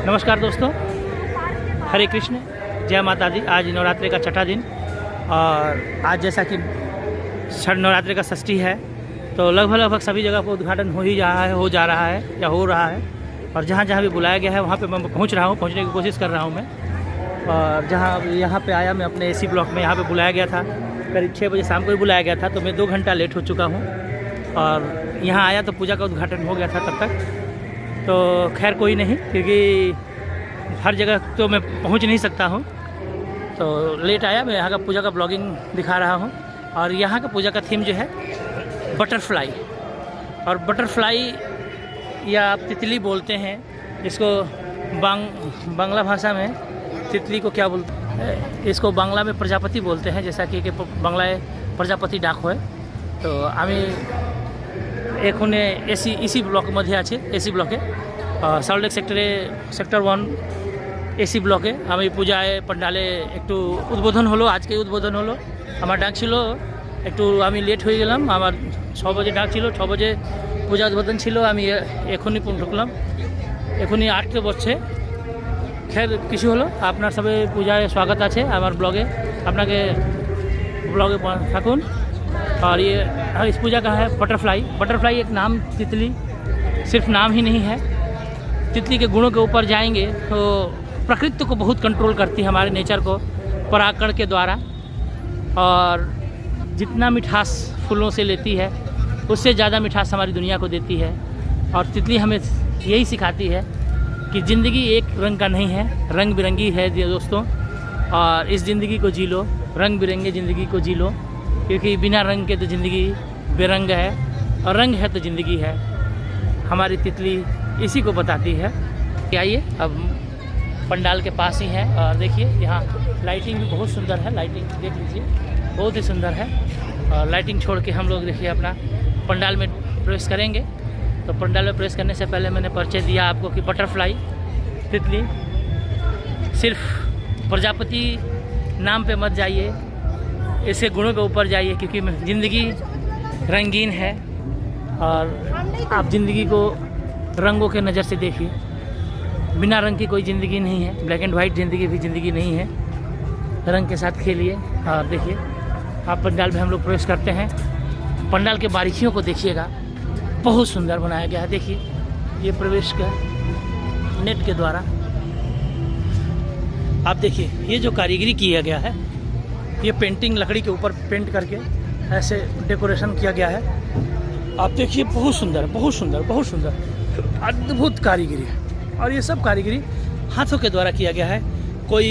नमस्कार दोस्तों, हरे कृष्ण, जय माता दी। आज नवरात्रि का छठा दिन और आज जैसा कि नवरात्रि का षष्ठी है तो लगभग सभी जगह पर उद्घाटन हो जा रहा है या हो रहा है। और जहाँ जहाँ भी बुलाया गया है वहाँ पे मैं पहुँचने की कोशिश कर रहा हूँ मैं। और यहाँ पे आया मैं अपने एसी ब्लॉक में। यहाँ पे बुलाया गया था करीब 6 बजे शाम को ही बुलाया गया था, तो मैं 2 घंटा लेट हो चुका हूँ। और यहाँ आया तो पूजा का उद्घाटन हो गया था तब तक। तो खैर कोई नहीं, क्योंकि हर जगह तो मैं पहुँच नहीं सकता हूँ, तो लेट आया। मैं यहाँ का पूजा का ब्लॉगिंग दिखा रहा हूँ। और यहाँ का पूजा का थीम जो है बटरफ्लाई, और बटरफ्लाई या आप तितली बोलते हैं, इसको बांग्ला भाषा में तितली को क्या बोलते हैं, इसको बांग्ला में प्रजापति बोलते हैं। जैसा कि बांग्लाয় प्रजापति डाक হয়। तो আমি এখানে এসি ব্লক মধ্যে আছে, এসি ব্লকে সল্টলেক সেক্টর 1 এসি ব্লকে আমি পূজায় पंडाले একটু উদ্বোধন হলো। আজকে উদ্বোধন হলো। আমার ডাক ছিল একটু, আমি লেট হয়ে গেলাম। আমার 6 बजे ডাক ছিল, 6 बजे পূজা উদ্বোধন ছিল। আমি এখনই ঢুকলাম, এখনই 8 বজছে। खैर কিছু হলো, আপনার সবে পূজায় স্বাগত আছে আমার ব্লগে। আপনাকে ব্লগে থাকুন। और ये इस पूजा का है बटरफ्लाई एक नाम, तितली सिर्फ नाम ही नहीं है। तितली के गुणों के ऊपर जाएंगे तो प्रकृति को बहुत कंट्रोल करती है, हमारे नेचर को परागण के द्वारा। और जितना मिठास फूलों से लेती है उससे ज़्यादा मिठास हमारी दुनिया को देती है। और तितली हमें यही सिखाती है कि ज़िंदगी एक रंग का नहीं है, रंग बिरंगी है दोस्तों। और इस ज़िंदगी को जी लो, रंग बिरंगे ज़िंदगी को जी लो, क्योंकि बिना रंग के तो ज़िंदगी बेरंग है और रंग है तो ज़िंदगी है। हमारी तितली इसी को बताती है। आइए अब पंडाल के पास ही है, और देखिए यहाँ लाइटिंग भी बहुत सुंदर है। लाइटिंग देख लीजिए, बहुत ही सुंदर है। और लाइटिंग छोड़ के हम लोग देखिए अपना पंडाल में प्रवेश करेंगे। तो पंडाल में प्रवेश करने से पहले मैंने परिचय दिया आपको कि बटरफ्लाई तितली, सिर्फ प्रजापति नाम पे मत जाइए, इसके गुणों के ऊपर जाइए, क्योंकि ज़िंदगी रंगीन है। और आप ज़िंदगी को रंगों के नज़र से देखिए। बिना रंग की कोई ज़िंदगी नहीं है, ब्लैक एंड वाइट ज़िंदगी भी ज़िंदगी नहीं है। रंग के साथ खेलिए। और देखिए आप पंडाल में हम लोग प्रवेश करते हैं। पंडाल के बारीकियों को देखिएगा, बहुत सुंदर बनाया गया है। देखिए ये प्रवेश का नेट के द्वारा आप देखिए, ये जो कारीगरी किया गया है, ये पेंटिंग लकड़ी के ऊपर पेंट करके ऐसे डेकोरेशन किया गया है। आप देखिए बहुत सुंदर, बहुत सुंदर, बहुत सुंदर, अद्भुत कारीगरी है। और ये सब कारीगरी हाथों के द्वारा किया गया है, कोई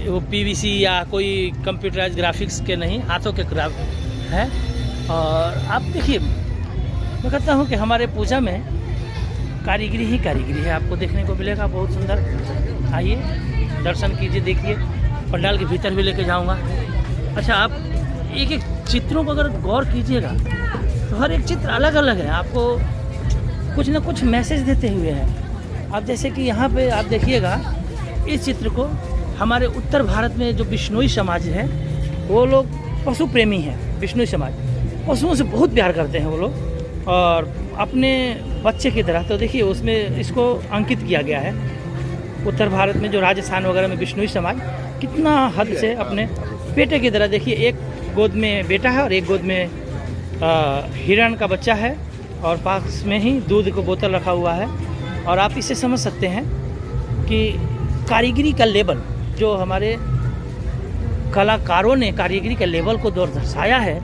वो पीवीसी या कोई कंप्यूटराइज ग्राफिक्स के नहीं, हाथों के ग्राफ है। और आप देखिए, मैं कहता हूँ कि हमारे पूजा में कारीगरी ही कारीगरी है, आपको देखने को मिलेगा। बहुत सुंदर, आइए दर्शन कीजिए। देखिए पंडाल के भीतर भी लेके जाऊंगा। अच्छा, आप एक एक चित्रों को अगर गौर कीजिएगा तो हर एक चित्र अलग अलग है, आपको कुछ ना कुछ मैसेज देते हुए है। आप जैसे कि यहाँ पे आप देखिएगा, इस चित्र को हमारे उत्तर भारत में जो बिश्नोई समाज है, वो लोग पशु प्रेमी हैं। बिश्नोई समाज पशुओं से बहुत प्यार करते हैं वो लोग, और अपने बच्चे की तरह। तो देखिए उसमें इसको अंकित किया गया है। उत्तर भारत में जो राजस्थान वगैरह में बिश्नोई समाज कितना हद से अपने बेटे की तरह, देखिए एक गोद में बेटा है और एक गोद में हिरण का बच्चा है, और पास में ही दूध को बोतल रखा हुआ है। और आप इससे समझ सकते हैं कि कारीगरी का लेवल, जो हमारे कलाकारों ने कारीगरी के लेवल को दर्शाया है।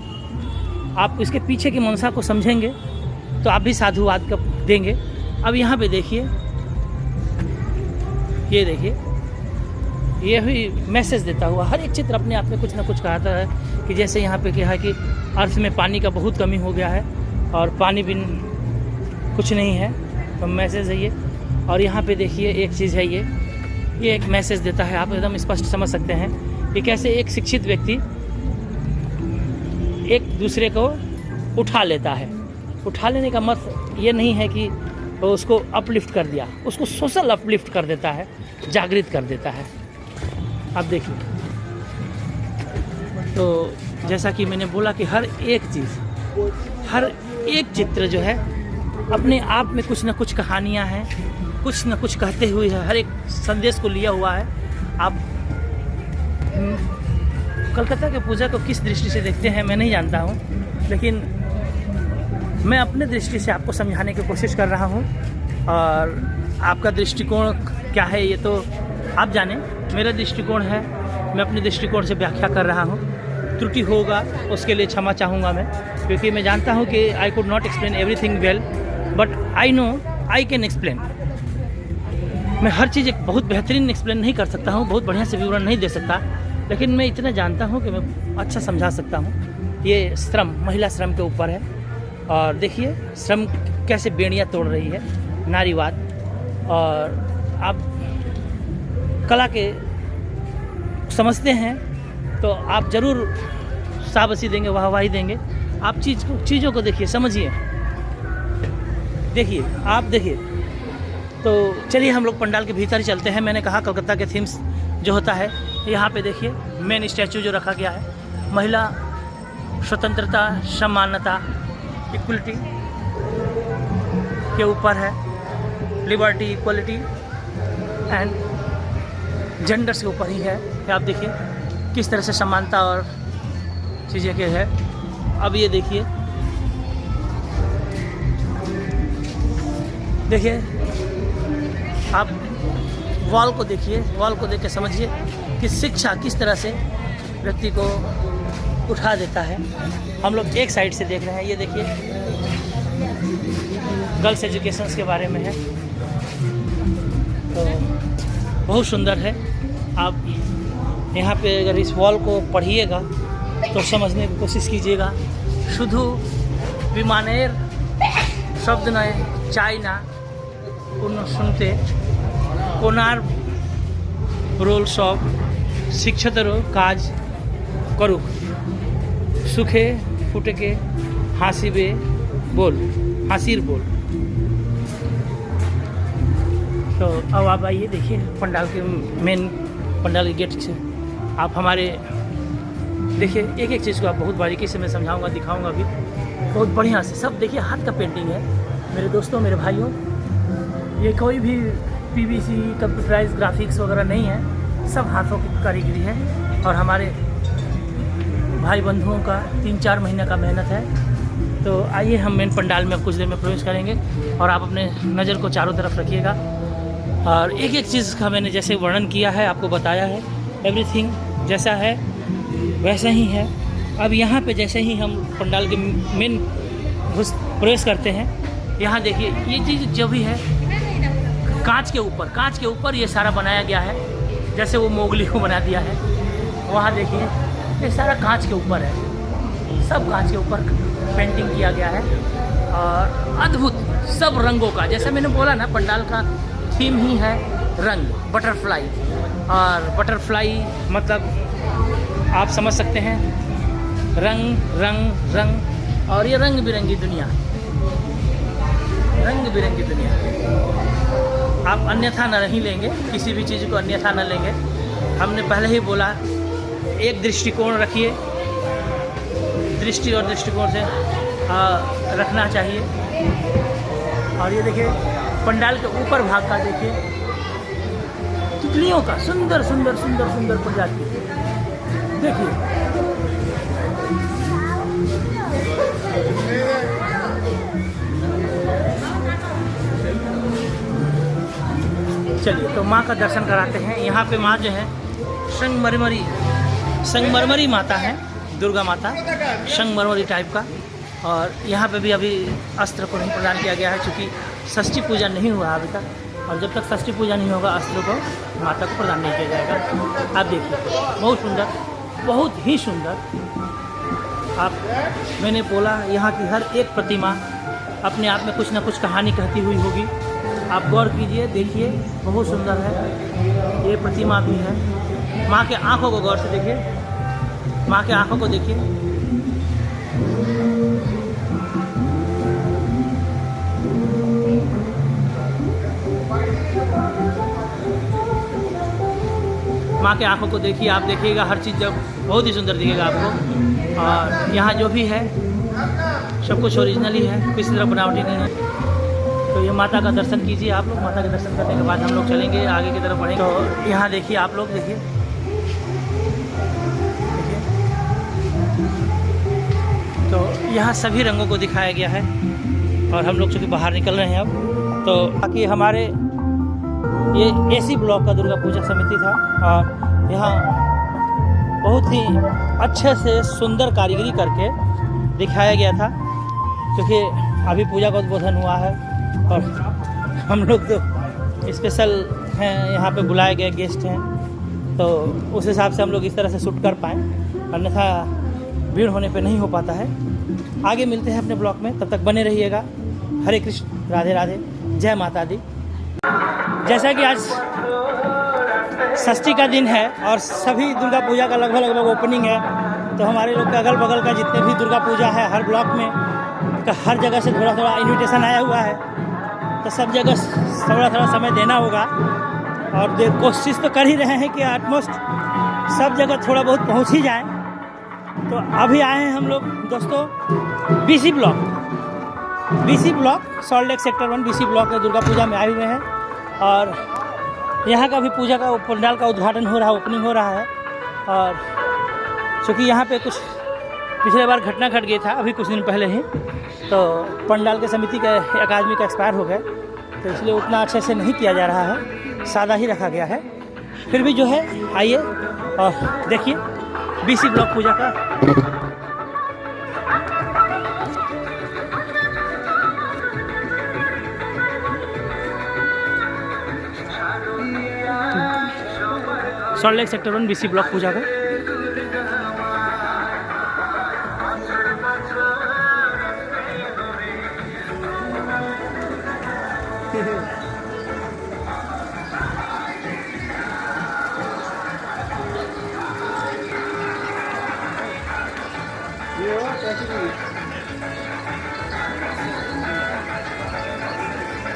आप इसके पीछे की मंशा को समझेंगे तो आप भी साधुवाद का देंगे। अब यहाँ पे देखिए, ये देखिए, ये भी मैसेज देता हुआ हर एक चित्र अपने आप में कुछ ना कुछ कहता है। कि जैसे यहाँ पे क्या है कि अर्थ में पानी का बहुत कमी हो गया है और पानी बिन कुछ नहीं है, तो मैसेज है ये। और यहाँ पे देखिए एक चीज़ है, ये एक मैसेज देता है। आप एकदम स्पष्ट समझ सकते हैं कि कैसे एक शिक्षित व्यक्ति एक दूसरे को उठा लेता है। उठा लेने का मतलब ये नहीं है कि वो उसको अपलिफ्ट कर दिया, उसको सोशल अपलिफ्ट कर देता है, जागृत कर देता है। आप देखिए, तो जैसा कि मैंने बोला कि हर एक चीज़, हर एक चित्र जो है अपने आप में कुछ ना कुछ कहानियाँ हैं, कुछ न कुछ कहते हुए है, हर एक संदेश को लिया हुआ है। आप कलकत्ता के पूजा को किस दृष्टि से देखते हैं मैं नहीं जानता हूँ, लेकिन मैं अपने दृष्टि से आपको समझाने की कोशिश कर रहा हूँ, और आपका दृष्टिकोण क्या है ये तो आप जाने। मेरा दृष्टिकोण है, मैं अपने दृष्टिकोण से व्याख्या कर रहा हूँ। त्रुटि होगा उसके लिए क्षमा चाहूँगा मैं, क्योंकि मैं जानता हूँ कि I could not explain everything well, but I know I can explain. मैं हर चीज़ एक बहुत बेहतरीन एक्सप्लेन नहीं कर सकता हूँ, बहुत बढ़िया से विवरण नहीं दे सकता, लेकिन मैं इतना जानता हूँ कि मैं अच्छा समझा सकता हूँ। ये श्रम, महिला श्रम के ऊपर है, और देखिए श्रम कैसे बेड़ियाँ तोड़ रही है, नारीवाद। और आप कला के समझते हैं तो आप ज़रूर शाबाशी देंगे, वाहवाही देंगे। आप चीज़ों को देखिए, समझिए, देखिए, आप देखिए। तो चलिए हम लोग पंडाल के भीतर ही चलते हैं। मैंने कहा कलकत्ता के थीम्स जो होता है, यहाँ पे देखिए मेन स्टैचू जो रखा गया है, महिला स्वतंत्रता, समानता, इक्वलिटी के ऊपर है, लिबर्टी, इक्वलिटी एंड जेंडर्स के ऊपर ही है। आप देखिए किस तरह से समानता और चीज़ें के है। अब ये देखिए, आप वॉल को देखिए, वॉल को देख के समझिए कि शिक्षा किस तरह से व्यक्ति को उठा देता है। हम लोग एक साइड से देख रहे हैं, ये देखिए गर्ल्स एजुकेशन के बारे में है, तो बहुत सुंदर है। आप यहाँ पे अगर इस वॉल को पढ़िएगा तो समझने की कोशिश कीजिएगा। शुधु विमानेर शब्द नए चाइना पूर्ण सुनते कोनार रोल सब शिक्षतरो काज करुक सुखे फुटके हासिबे बोल हासिर बोल। तो अब आप आइए, देखिए पंडाल के मेन पंडाल के गेट से आप हमारे देखिए एक एक चीज़ को आप बहुत बारीकी से मैं समझाऊंगा, दिखाऊंगा भी बहुत बढ़िया से। सब देखिए हाथ का पेंटिंग है मेरे दोस्तों, मेरे भाइयों। ये कोई भी पीवीसी कंप्यूटराइज ग्राफिक्स वगैरह नहीं है, सब हाथों की कारीगरी है, और हमारे भाई बंधुओं का 3-4 महीने का मेहनत है। तो आइए हम मेन पंडाल में कुछ देर में प्रवेश करेंगे, और आप अपने नज़र को चारों तरफ रखिएगा। और एक एक चीज़ का मैंने जैसे वर्णन किया है, आपको बताया है, एवरीथिंग जैसा है वैसा ही है। अब यहाँ पे जैसे ही हम पंडाल के मेन प्रवेश करते हैं, यहाँ देखिए ये चीज़ जो भी है कांच के ऊपर ये सारा बनाया गया है, जैसे वो मोगली को बना दिया है। वहाँ देखिए ये सारा कांच के ऊपर है, सब कांच के ऊपर पेंटिंग किया गया है, और अद्भुत सब रंगों का, जैसे मैंने बोला ना पंडाल का थीम ही है रंग, बटरफ्लाई। और बटरफ्लाई मतलब आप समझ सकते हैं, रंग रंग रंग, और ये रंग बिरंगी दुनिया, रंग बिरंगी दुनिया। आप अन्यथा नहीं लेंगे, किसी भी चीज़ को अन्यथा न लेंगे। हमने पहले ही बोला एक दृष्टिकोण रखिए, दृष्टि और दृष्टिकोण से रखना चाहिए। और ये देखिए पंडाल के ऊपर भाग का देखिए तितलियों का सुंदर सुंदर सुंदर सुंदर प्रजाति देखिए। चलिए तो माँ का दर्शन कराते हैं। यहाँ पे माँ जो है संगमरमरी माता है, दुर्गा माता संगमरमरी टाइप का। और यहाँ पे भी अभी अस्त्र को नहीं प्रदान किया गया है, क्योंकि षष्ठी पूजा नहीं हुआ अभी तक, और जब तक षष्ठी पूजा नहीं होगा अस्त्र को माता को प्रदान नहीं किया जाएगा। आप देखिए बहुत सुंदर, बहुत ही सुंदर। आप मैंने बोला यहाँ की हर एक प्रतिमा अपने आप में कुछ ना कुछ कहानी कहती हुई होगी। आप गौर कीजिए, देखिए बहुत सुंदर है। ये प्रतिमा भी है। माँ के आँखों को गौर से देखिए, माँ के आँखों को देखिए। माँ के आँखों को देखिए, आप देखिएगा हर चीज़ जब बहुत ही सुंदर दिखेगा आपको। और यहाँ जो भी है सब कुछ ओरिजिनल ही है, किसी तरह बनावटी नहीं है। तो ये माता का दर्शन कीजिए आप लोग। माता के दर्शन करने के बाद हम लोग चलेंगे आगे की तरफ बढ़ेंगे। तो यहाँ देखिए आप लोग, देखिए तो यहाँ सभी रंगों को दिखाया गया है। और हम लोग चूँकि बाहर निकल रहे हैं अब, तो बाकी हमारे ये एसी ब्लॉक का दुर्गा पूजा समिति था और यहाँ बहुत ही अच्छे से सुंदर कारीगरी करके दिखाया गया था। क्योंकि अभी पूजा का उद्बोधन हुआ है और हम लोग तो स्पेशल हैं, यहाँ पे बुलाए गए गेस्ट हैं, तो उस हिसाब से हम लोग इस तरह से शूट कर पाएँ, अन्यथा भीड़ होने पे नहीं हो पाता है। आगे मिलते हैं अपने ब्लॉग में, तब तक बने रहिएगा। हरे कृष्ण, राधे राधे, जय माता दी। जैसा कि आज षष्ठी का दिन है और सभी दुर्गा पूजा का लगभग ओपनिंग है, तो हमारे लोग का अगल बगल का जितने भी दुर्गा पूजा है हर ब्लॉक में, हर जगह से थोड़ा थोड़ा इन्विटेशन आया हुआ है, तो सब जगह थोड़ा थोड़ा समय देना होगा। और कोशिश तो कर ही रहे हैं कि ऑलमोस्ट सब जगह थोड़ा बहुत पहुंच ही जाए। तो अभी आए हैं हम लोग दोस्तों BC block salt Lake sector 1 BC block में दुर्गा पूजा में आए हुए हैं। और यहाँ का भी पूजा का पंडाल का उद्घाटन हो रहा है, ओपनिंग हो रहा है। और चूँकि यहाँ पे कुछ पिछले बार घटना घट गई था अभी कुछ दिन पहले ही, तो पंडाल के समिति के एक आदमी का एक्सपायर हो गए, तो इसलिए उतना अच्छे से नहीं किया जा रहा है, सादा ही रखा गया है। फिर भी जो है आइए और देखिए बीसी ब्लॉक पूजा का। Salt Lake sector 1 BC block puja का।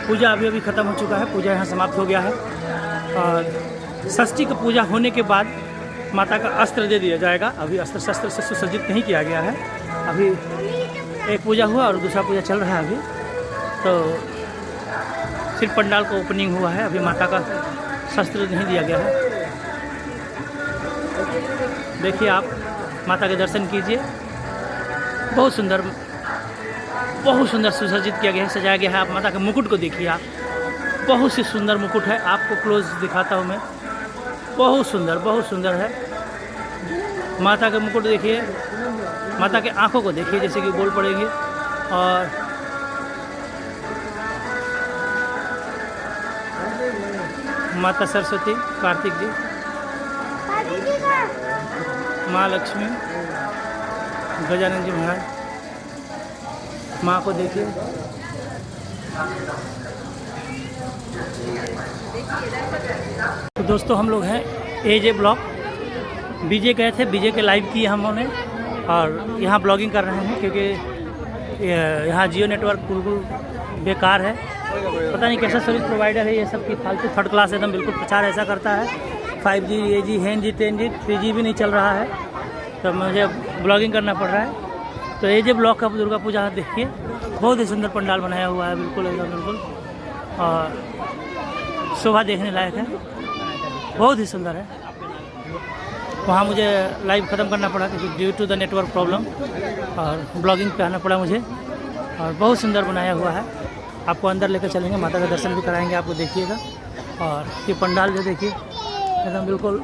पूजा अभी ख़त्म हो चुका है, पूजा यहाँ समाप्त हो गया है। और षष्ठी का पूजा होने के बाद माता का अस्त्र दे दिया जाएगा। अभी अस्त्र शस्त्र से सुसज्जित नहीं किया गया है, अभी एक पूजा हुआ और दूसरा पूजा चल रहा है अभी। तो सिर्फ पंडाल का ओपनिंग हुआ है, अभी माता का शस्त्र नहीं दिया गया है। देखिए आप माता के दर्शन कीजिए, बहुत सुंदर सुसज्जित किया गया है, सजाया गया है। आप माता के मुकुट को देखिए, आप बहुत ही सुंदर मुकुट है, आपको क्लोज दिखाता हूँ मैं। बहुत सुंदर है। माता का मुकुट देखिए, माता के आंखों को देखिए जैसे कि बोल पड़ेगी। और माता सरस्वती, कार्तिक जी, माँ लक्ष्मी, गजानन जी महाराज, माँ को देखिए। तो दोस्तों हम लोग हैं एजे ब्लॉक, बीजे गए थे, बीजे के लाइव किए हमने और यहाँ ब्लॉगिंग कर रहे हैं। क्योंकि यहाँ जियो नेटवर्क बिल्कुल बेकार है, पता नहीं कैसा सर्विस प्रोवाइडर है, ये सब की फालतू थर्ड क्लास एकदम बिल्कुल प्रचार ऐसा करता है। 5G, AG, HNG, 10G, 3G भी नहीं चल रहा है, तो मुझे ब्लॉगिंग करना पड़ रहा है। तो एजे ब्लॉक का दुर्गा पूजा देखिए, बहुत ही सुंदर पंडाल बनाया हुआ है, बिल्कुल एकदम बिल्कुल, और शोभा देखने लायक है, बहुत ही सुंदर है। वहाँ मुझे लाइव ख़त्म करना पड़ा क्योंकि due to the network problem, और ब्लॉगिंग पे आना पड़ा मुझे। और बहुत सुंदर बनाया हुआ है, आपको अंदर लेकर चलेंगे, माता का दर्शन भी कराएंगे आपको, देखिएगा। और ये पंडाल जो देखिए एकदम बिल्कुल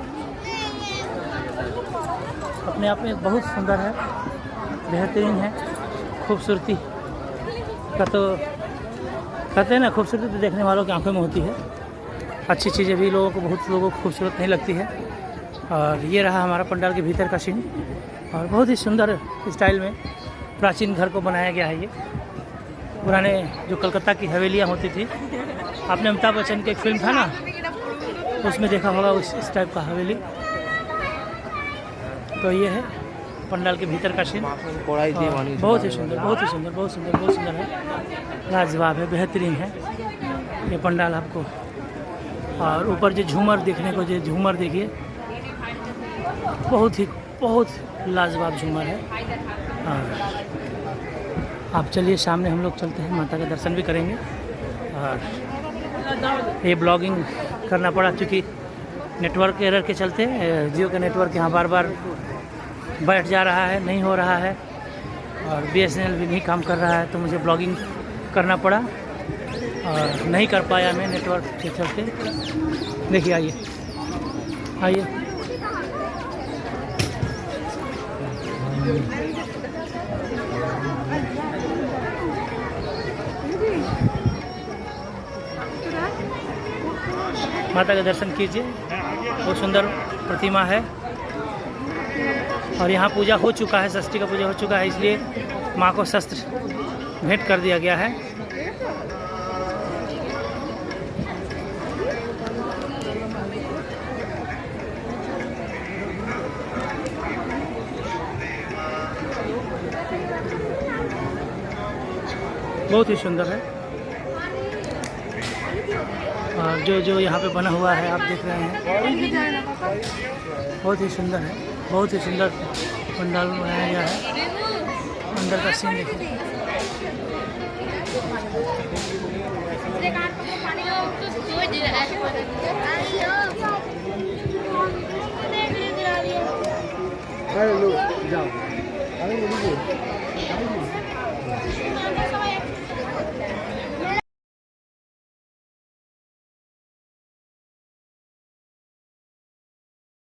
अपने आप में बहुत सुंदर है, बेहतरीन है। खूबसूरती का तो कहते हैं ना, खूबसूरती तो देखने वालों की आंखों में होती है, अच्छी चीज़ें भी बहुत लोगों को खूबसूरत नहीं लगती है। और ये रहा हमारा पंडाल के भीतर का सीन, और बहुत ही सुंदर स्टाइल में प्राचीन घर को बनाया गया है। ये पुराने जो कलकत्ता की हवेलियाँ होती थी, आपने अमिताभ बच्चन की एक फिल्म था ना, उसमें देखा होगा उस टाइप का हवेली। तो ये है पंडाल के भीतर का सीन, बहुत ही सुंदर है, लाजवाब है, बेहतरीन है ये पंडाल आपको। और ऊपर जो झूमर देखने को, जो झूमर देखिए, बहुत लाजवाब झूमर है। और आप चलिए सामने हम लोग चलते हैं, माता का दर्शन भी करेंगे और ये ब्लॉगिंग करना पड़ा क्योंकि नेटवर्क एरर के चलते जियो का नेटवर्क यहाँ बार बार बैठ जा रहा है, नहीं हो रहा है और BSNL भी नहीं काम कर रहा है, तो मुझे ब्लॉगिंग करना पड़ा और नहीं कर पाया मैं नेटवर्क के चलते। देखिए आइए आइए, माता का दर्शन कीजिए, बहुत सुंदर प्रतिमा है और यहाँ पूजा हो चुका है, षष्ठी का पूजा हो चुका है, इसलिए माँ को शस्त्र भेंट कर दिया गया है। बहुत ही सुंदर है और जो यहाँ पे बना हुआ है आप देख रहे हैं, बहुत ही सुंदर है, बहुत ही सुंदर पंडाल बनाया गया है। अंदर का सीन देखिए, जाओ